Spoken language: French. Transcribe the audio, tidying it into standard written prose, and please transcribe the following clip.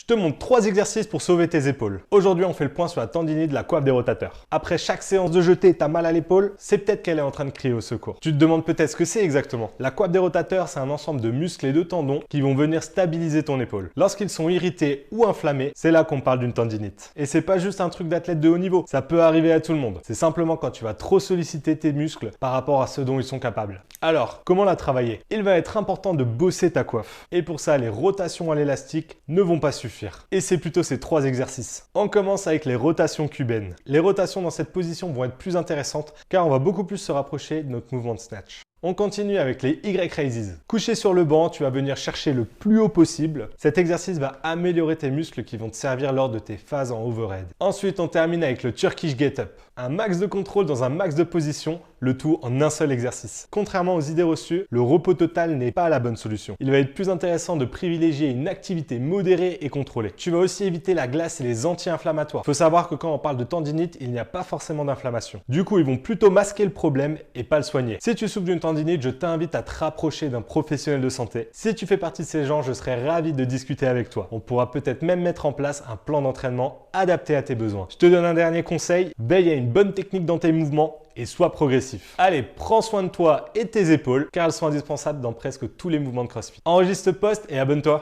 Je te montre 3 exercices pour sauver tes épaules. Aujourd'hui, on fait le point sur la tendinite de la coiffe des rotateurs. Après chaque séance de jeté, t'as mal à l'épaule, c'est peut-être qu'elle est en train de crier au secours. Tu te demandes peut-être ce que c'est exactement. La coiffe des rotateurs, c'est un ensemble de muscles et de tendons qui vont venir stabiliser ton épaule. Lorsqu'ils sont irrités ou inflammés, c'est là qu'on parle d'une tendinite. Et c'est pas juste un truc d'athlète de haut niveau, ça peut arriver à tout le monde. C'est simplement quand tu vas trop solliciter tes muscles par rapport à ce dont ils sont capables. Alors, comment la travailler? Il va être important de bosser ta coiffe. Et pour ça, les rotations à l'élastique ne vont pas suffire. Et c'est plutôt ces 3 exercices. On commence avec les rotations cubaines. Les rotations dans cette position vont être plus intéressantes car on va beaucoup plus se rapprocher de notre mouvement de snatch. On continue avec les Y-raises. Couché sur le banc, tu vas venir chercher le plus haut possible. Cet exercice va améliorer tes muscles qui vont te servir lors de tes phases en overhead. Ensuite, on termine avec le Turkish Get-Up. Un max de contrôle dans un max de position, le tout en un seul exercice. Contrairement aux idées reçues, le repos total n'est pas la bonne solution. Il va être plus intéressant de privilégier une activité modérée et contrôlée. Tu vas aussi éviter la glace et les anti-inflammatoires. Il faut savoir que quand on parle de tendinite, il n'y a pas forcément d'inflammation. Du coup, ils vont plutôt masquer le problème et pas le soigner. Si tu souffres d'une tendinite, je t'invite à te rapprocher d'un professionnel de santé. Si tu fais partie de ces gens, je serais ravi de discuter avec toi. On pourra peut-être même mettre en place un plan d'entraînement adapté à tes besoins. Je te donne un dernier conseil, veille à une bonne technique dans tes mouvements et sois progressif. Allez, prends soin de toi et tes épaules car elles sont indispensables dans presque tous les mouvements de CrossFit. Enregistre ce post et abonne-toi.